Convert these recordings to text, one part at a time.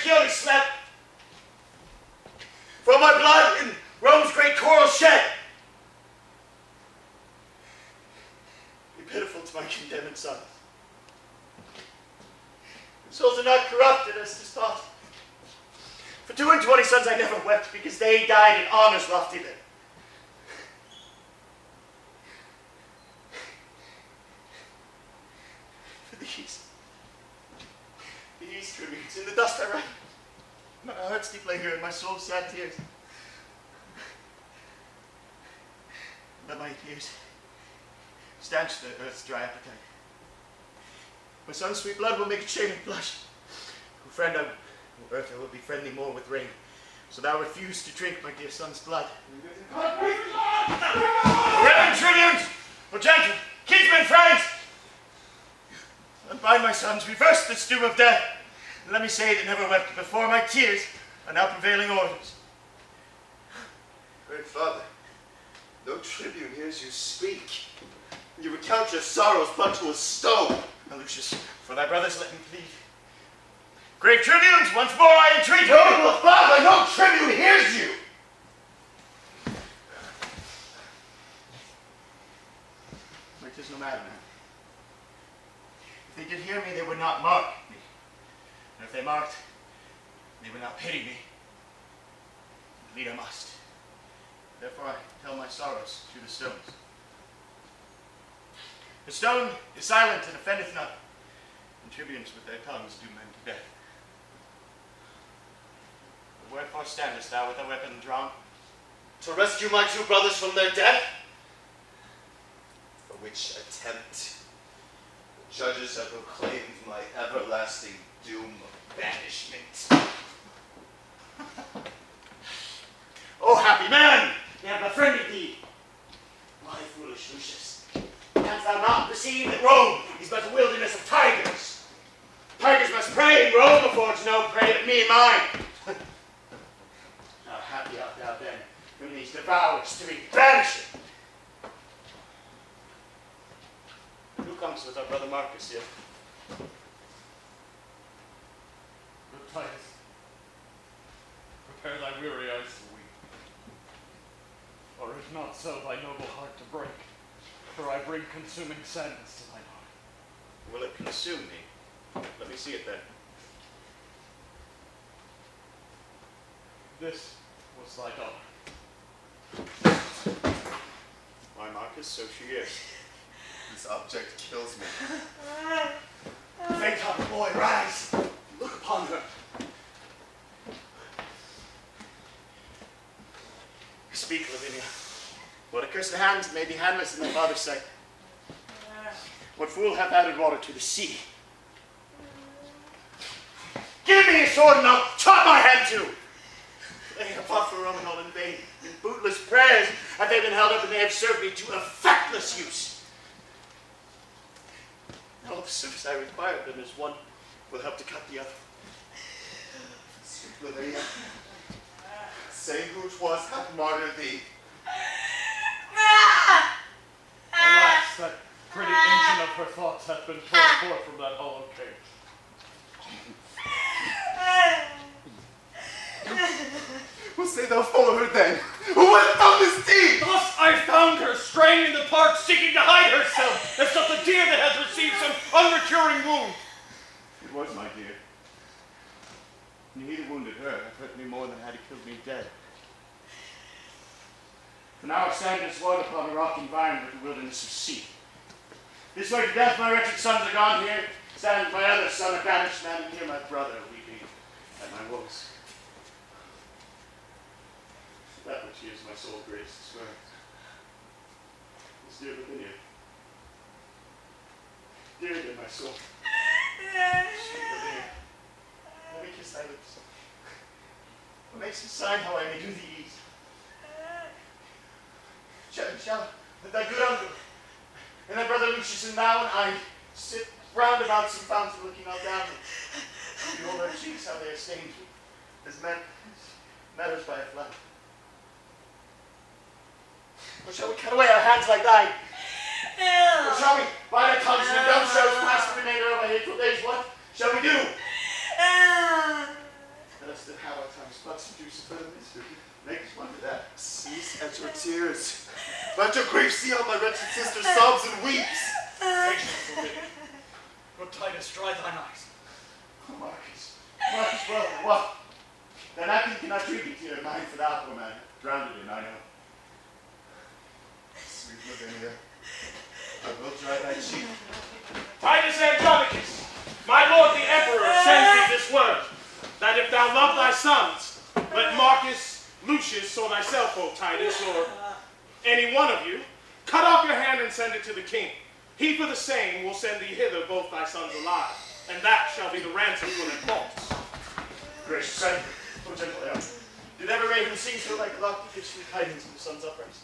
securely slept. For my blood in Rome's great quarrel shed. Be pitiful to my condemned sons. Their souls are not corrupted as 'tis thought. For 22 sons I never wept, because they died in honor's lofty bed. For these tributes, in the dust I write. My heart's deep langer and my soul's sad tears. Let my tears stanch the earth's dry appetite. My son's sweet blood will make it shame and blush. O friend, earth, I will befriend thee more with rain, so thou refuse to drink my dear son's blood. Reverend tribunes, O gentle kinsmen, friends, unbind my sons, reverse this doom of death, and let me say that never wept before my tears are now prevailing orders. Great Father, no tribune hears you speak. You recount your sorrows but to a stone. Now, Lucius, for thy brothers let me plead. Great tribunes, once more I entreat you. Noble Father, no tribune hears you. But 'tis no matter now. If they did hear me, they would not mark me. And if they marked, they would not pity me. Plead I must. Therefore I tell my sorrows through the stones. The stone is silent and offendeth not, and tribunes with their tongues do men to death. But wherefore standest thou with a weapon drawn? To rescue my two brothers from their death? For which attempt the judges have proclaimed my everlasting doom of banishment. O happy man! They have befriended thee. Why, foolish Lucius, canst thou not perceive that Rome is but a wilderness of tigers? Tigers must prey, and Rome affords no prey but me and mine. How happy art thou then from these devourers to be banished. Who comes with our brother Marcus here? Good Titus, prepare thy weary eyes to weep. Or if not so, thy noble heart to break, for I bring consuming sadness to thine heart. Will it consume me? Let me see it then. This was thy daughter. Why, Marcus, so she is. This object kills me. Faint hearted boy, rise! Look upon her. Speak, Lavinia. What accursed hands may be handless in thy father's sight? What fool hath added water to the sea? Give me a sword and I'll chop my hand too! They have fought for Rome and all in vain. In bootless prayers have they been held up, and they have served me to effectless use. Now all the service I require of them is one will help to cut the other. Sweet Lavinia, say who it was hath martyred thee. Alas, that pretty engine of her thoughts hath been torn forth from that hollow cage. Well, say thou follow her then. Who hath done this deed? Thus I found her straying in the park, seeking to hide herself, as doth a deer that hath received some unrecurring wound. It was my dear. And he that wounded her hath hurt me more than had he killed me dead. For now I stand as one upon a rock environed with the wilderness of sea. This way to death my wretched sons are gone. Here stands my other son, a banished man, and here my brother weeping at my woes. That which gives my soul grace to swear. This dear Lavinia. Dearer than my soul. Sweet Lavinia. Let me kiss thy lips. What makes the sign how I may do thee ease? Shall thy good uncle and thy brother Lucius and thou and I sit round about some fountain looking all down and behold our cheeks how they are stained as meadows by a flood. Or shall we cut away our hands like thine? Or shall we bite our tongues and in dumb shows pass the remainder of our hateful days? What shall we do? seduce further misery. Make one of that. Cease at your tears. Let your grief see how my wretched sister sobs and weeps. Patience, Lavinia. Good Titus, dry thine eyes. Oh, Marcus, well, what? That napkin cannot tribute to your mind for that poor man. Drowned it in, I know. Sweet Lavinia, I will dry thy cheek. Titus Andronicus, my lord the emperor sends thee this word, that if thou love thy sons, let Marcus, Lucius, or thyself, O Titus, or any one of you, cut off your hand and send it to the king. He for the same will send thee hither both thy sons alive, and that shall be the ransom for their faults. Gracious son, O gentle Aaron, did ever raven sing so like a lock to give sweet tidings of the sun's uprise?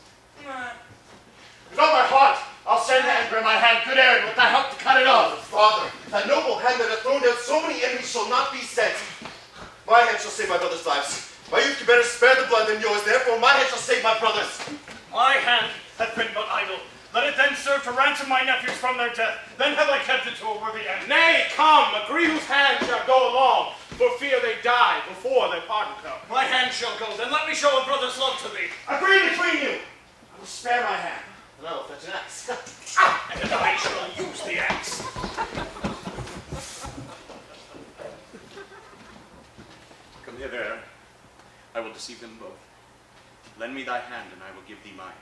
With all my heart, I'll send the emperor my hand, good Aaron, with thy help to cut it off. Father, that noble hand that hath thrown down so many enemies shall not be sent. My hand shall save my brothers' lives. My youth can better spare the blood than yours, therefore my hand shall save my brothers. My hand hath been but idle. Let it then serve to ransom my nephews from their death. Then have I kept it to a worthy end. Nay, come, agree whose hand shall go along, for fear they die before their pardon come. My hand shall go, then let me show a brother's love to thee. Agree between you. I will spare my hand, and I will fetch an axe. And I shall use the axe. Come hither, Aaron. I will deceive them both. Lend me thy hand, and I will give thee mine.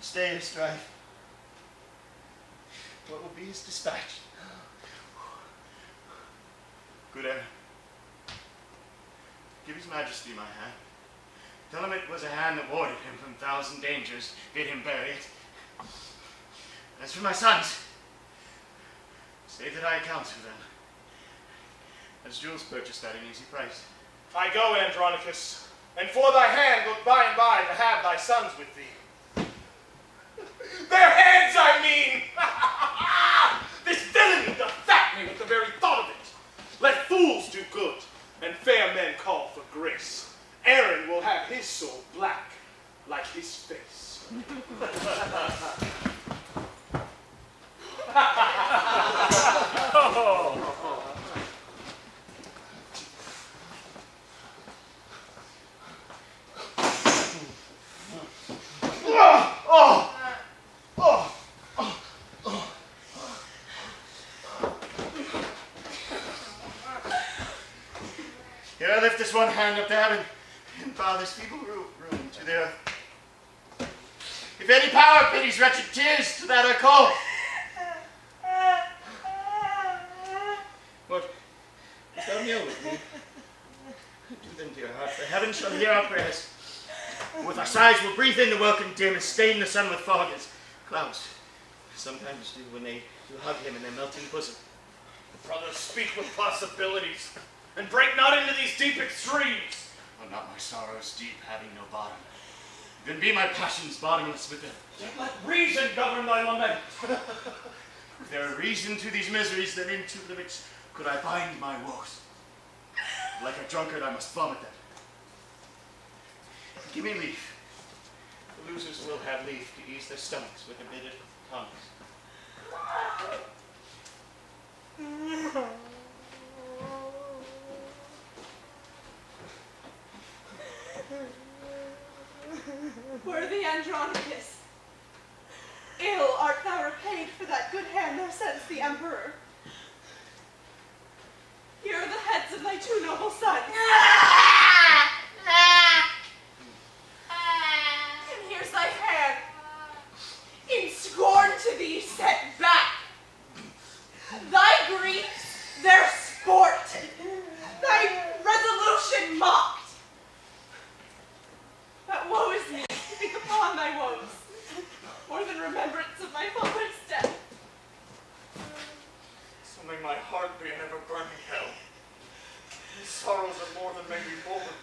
Stay his strife. What will be his dispatch? Good Aaron, give his majesty my hand. Tell him it was a hand that warded him from 1,000 dangers, bid him bury it. As for my sons, say that I account for them, as jewels purchased at an easy price. I go, Andronicus, and for thy hand look by and by to have thy sons with thee. Their heads, I mean! This villainy doth fat me with the very thought of it. Let fools do good, and fair men call for grace. Aaron will have his soul black, like his face. Here I lift this one hand up to heaven and bow this feeble ruin to the earth. If any power pities wretched tears, to that I call. What? Dost thou kneel with me? Do them, dear heart, for heaven shall hear our prayers. And with our sighs we'll breathe in the welcome dim and stain the sun with fog as clouds sometimes do when they do hug him in their melting bosom. Brothers, speak with possibilities, and break not into these deep extremes. Are not my sorrows deep, having no bottom? Then be my passions bottomless within. Yet let reason govern thy lament. If there are reason to these miseries, then into limits could I bind my woes. Like a drunkard, I must vomit them. Give me leave. The losers will have leave to ease their stomachs with embittered tongues. Worthy Andronicus, ill art thou repaid for that good hand thou sendst the emperor. of thy two noble sons. And here's thy hand, in scorn to thee set back. Thy griefs their sport, thy resolution mocked. But woe is me, think upon thy woes, more than remembrance of my father's death. So may my heart be an ever-burning hell. These sorrows are more than may be borne.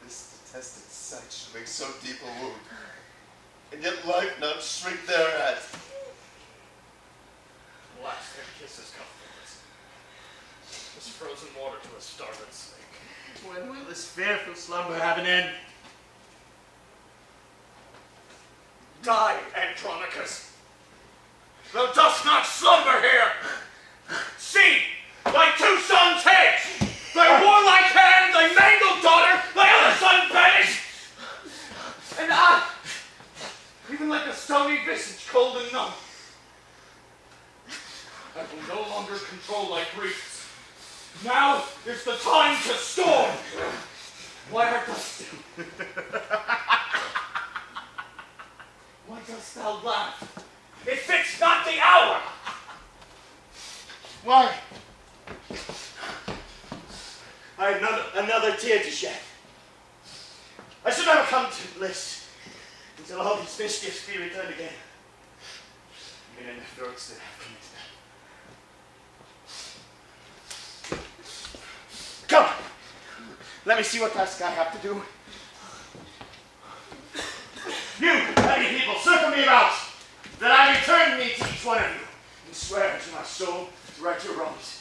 This detested sight should make so deep a wound, and yet life not shrink thereat. Alas, their kisses come from us. This frozen water to a starved snake. When will this fearful slumber have an end? Die, Andronicus! Thou dost not slumber here! See, thy two sons' heads! Thy warlike hand, thy mangled daughter, thy other son banished! And I, even like a stony visage, cold and numb, I will no longer control thy griefs. Now is the time to storm! Why art thou still? Why dost thou laugh? It fits not the hour! Why? I have another tear to shed. I should never come to bliss until all these mischiefs be returned again. Even in the throats that have committed them. Come! Let me see what task I have to do. You, many people, circle me about, that I return me to each one of you, and swear to my soul to right your wrongs.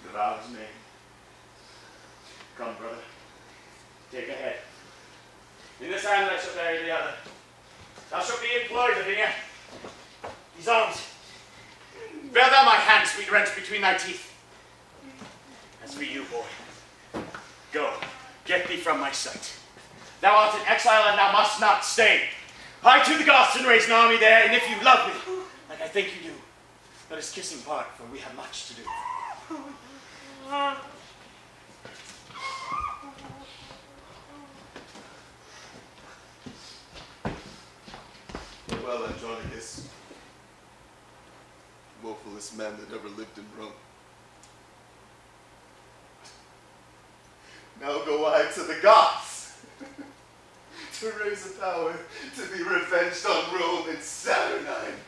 The vow is made. Come, brother. Take a head. In this hand I shall bury the other. Thou shalt be employed, Lavinia. These arms. Bear thou my hand, sweet wrench, between thy teeth. As for you, boy, go, get thee from my sight. Thou art in exile, and thou must not stay. Hie to the Goths and raise an army there, and if you love me, like I think you do, let us kiss and part, for we have much to do. Well, Andronicus, woefulest man that ever lived in Rome. Now go I to the Goths, to raise a power, to be revenged on Rome and Saturnine.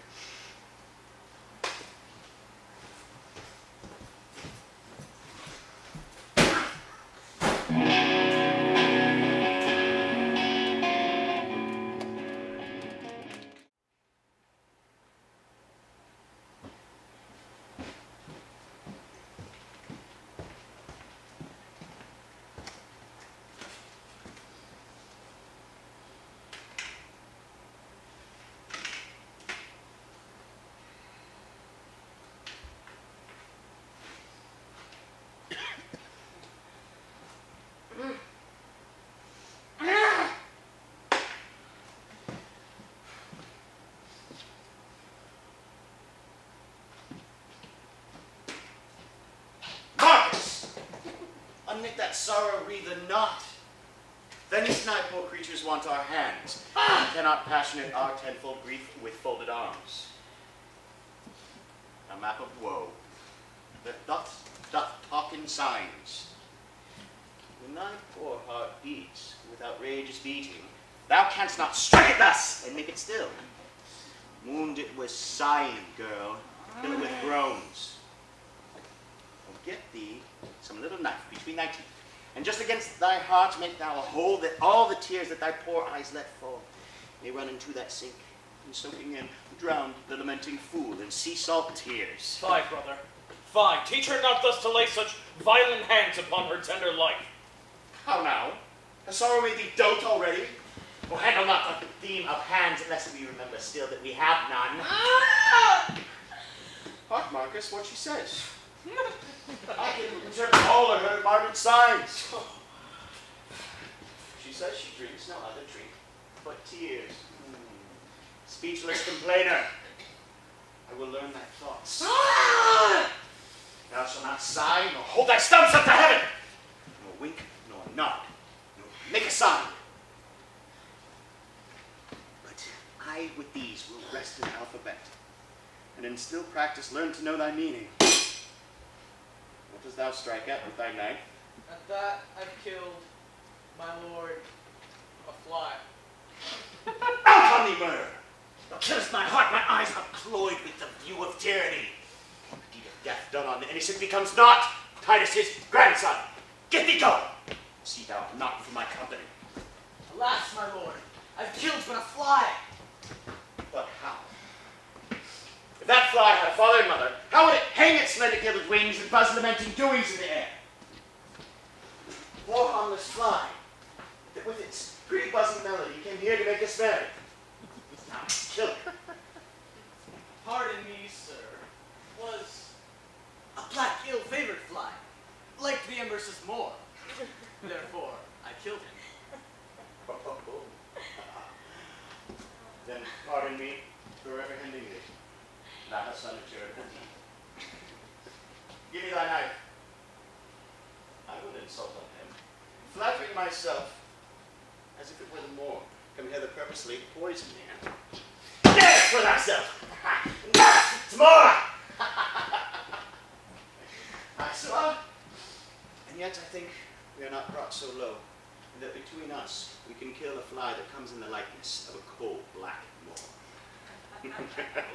Unknit that sorrow wreathe a knot. Then these night poor creatures want our hands, and cannot passionate our tenfold grief with folded arms. A map of woe that doth talk in signs. When thy poor heart beats with outrageous beating, thou canst not strike it thus and make it still. Wound it with sighing, girl, fill it with groans. Or get thee some little knife between thy teeth, and just against thy heart make thou a hole, that all the tears that thy poor eyes let fall may run into that sink, and soaking in, drown the lamenting fool in sea salt tears. Fie, brother, fie. Teach her not thus to lay such violent hands upon her tender life. How now? Has sorrow made thee dote already? Or handle not the theme of hands, lest we remember still that we have none. Hark, Marcus, what she says. I can interpret all of her martyred signs. She says she drinks no other drink but tears. Speechless complainer. I will learn thy thoughts. Thou shalt not sigh, nor hold thy stumps up to heaven, nor wink, nor nod, nor make a sign. But I with these will rest in alphabet, and in still practice learn to know thy meaning. What dost thou strike at with thy knife? At that I've killed, my lord, a fly. Out on thee, murder! Thou killest my heart, my eyes are cloyed with the view of tyranny. The deed of death done on the innocent becomes not Titus's grandson. Get thee gone! See thou not for my company. Alas, my lord, I've killed but a fly. But how? If that fly had a father and mother, how would it hang its slender gilded wings and buzz lamenting doings in the air? Poor harmless fly, that with its pretty buzzing melody came here to make us merry. Now kill it. Pardon me, sir. Was a black ill-favored fly. Liked the empresses more. Therefore, I killed him. Then pardon me for apprehending thee. Thou hast done a charitable deed. Give me thy knife. I would insult on him, flattering myself as if it were the morgue, come hither purposely to poison me. Dance for thyself! Tomorrow! I saw, and yet I think we are not brought so low that between us we can kill a fly that comes in the likeness of a cold black moor.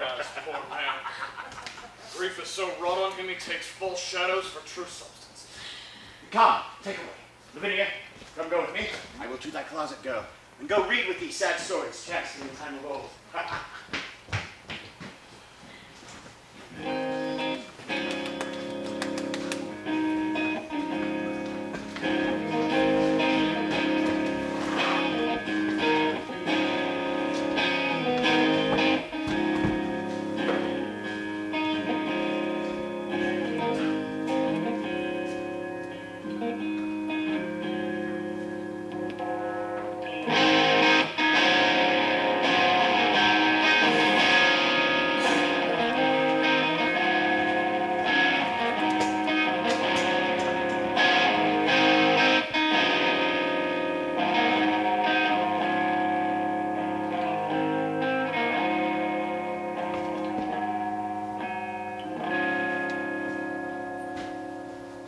Alas, poor man. Grief is so wrought on him he takes false shadows for true substance. Come, take away. Lavinia, come go with me. I will to thy closet go, and go read with thee sad stories chanced in the time of old.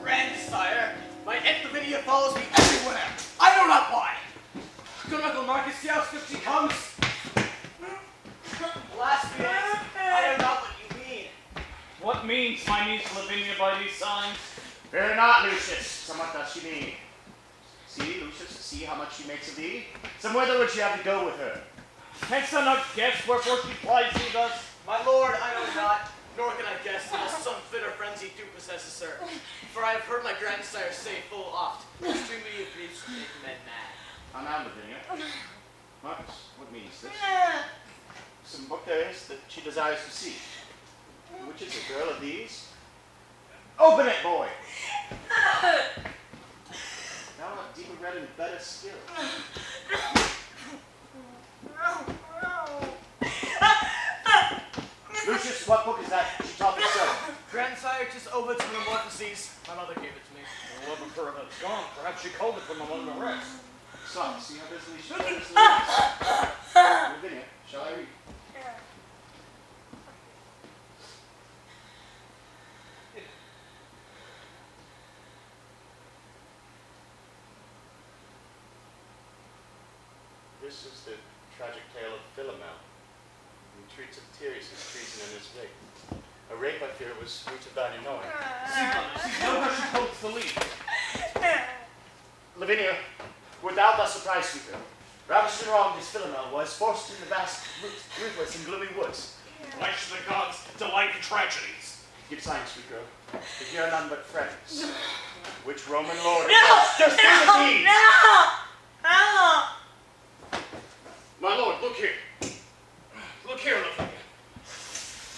Grandsire, my Aunt Lavinia follows me everywhere. I know not why. Good Uncle Marcus, see how swift she comes? Alas, Felix, I know not what you mean. What means my niece Lavinia by these signs? Fear not, Lucius. Somewhat does she mean. See, Lucius, see how much she makes of thee. Somewhither would she have to go with her. Canst thou not guess wherefore she plies thee thus? My lord, I know not, nor can I guess unless some fit or frenzy do possesses her. For I have heard my grandsire say full oft, extremity of griefs make men mad. How now, Lavinia? Marcus, what means this? Some book there is that she desires to see. Which is a girl of these? Open it, boy! Thou art deeper read and better skill. Lucius, what book is that she taught thee so? Grandsire, 'tis Ovid's Metamorphoses. My mother gave it to me. Well, before it's gone, perhaps she culled it from among the rest. Son, see how busily she turns the leaves. Lavinia, shall I read? This is the tragic tale of Philomel, who treats of Titus' treason in his rape. A rape, I fear, was root of value knowing. See, mother, see how she holds the leaf. Lavinia, wert thou thus surprised, sweet girl? Ravished and wronged as Philomel was, forced in the vast, ruthless and gloomy woods. Why should the gods delight in tragedies? Give sign, sweet girl, that ye are none but friends. Which Roman lord just do the deed? My lord, look here. Look here, Lavinia.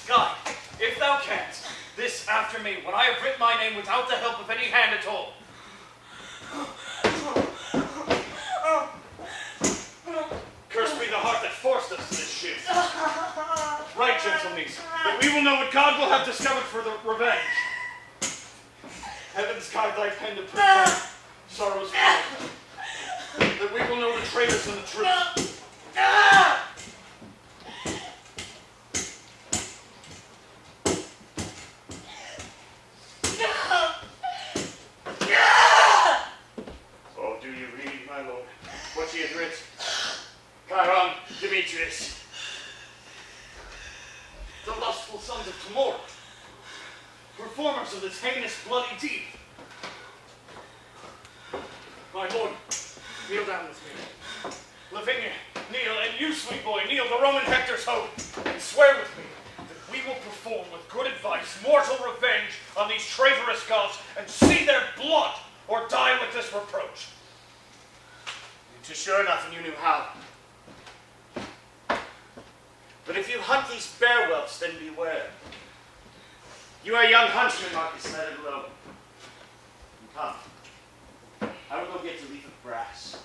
God, if thou canst, this after me when I have written my name without the help of any hand at all. Cursed be the heart that forced us to this shift. Right, gentleness, that we will know what God will have discovered for the revenge. Heavens guide thy pen to print sorrow's pain, that we will know the traitors and the truth. Oh, do you read, my lord, what she has writ? Chiron, Demetrius. The lustful sons of tomorrow, performers of this heinous bloody deed. My lord, kneel down with me. Lavinia, kneel, and you, sweet boy, kneel the Roman Hector's hope, and swear with me that we will perform with good advice mortal revenge on these traitorous gods, and see their blood, or die with this reproach. 'Tis sure enough, and you knew how. But if you hunt these bear whelps, then beware. You are a young huntsman, Marcus, let it alone. And come, I will go get a leaf of grass,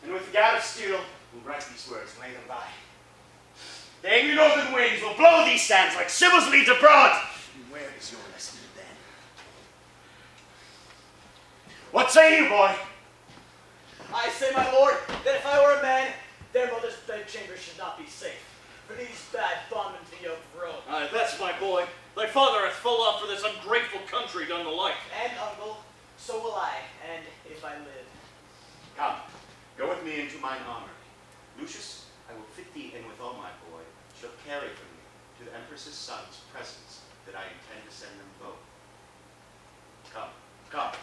and with a gad of steel, we'll write these words and lay them by. The angry northern winds will blow these sands like Sybil's leaves abroad. And where is your lesson then? What say you, boy? I say, my lord, that if I were a man, their mother's bedchamber should not be safe. For these bad bondmen to the yoke of Rome. Aye, that's my boy. Thy father hath full oft for this ungrateful country done the like. And, uncle, so will I, and if I live. Come, go with me into mine armory. Lucius, I will fit thee in with all my boy, shall carry from me to the Empress's sons presents that I intend to send them both. Come, come,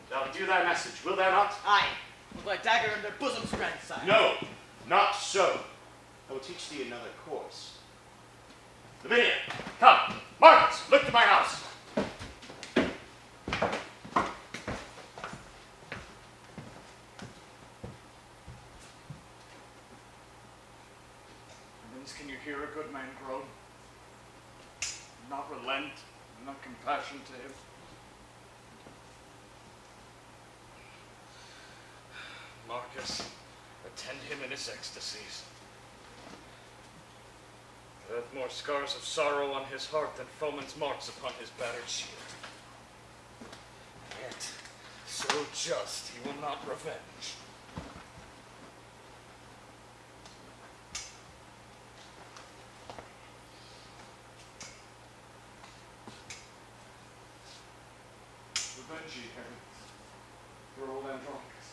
thou do thy message, will thou not? Aye, with my dagger in their bosoms, grandsire. No, not so. I will teach thee another course. Lavinia, come. Marcus, look to my house. Whence can you hear a good man groan? Not relent, not compassion to him. Marcus, attend him in his ecstasies. There hath more scars of sorrow on his heart than foeman's marks upon his battered shield. Yet, so just he will not revenge. Revenge ye, heavens, your old Andronicus.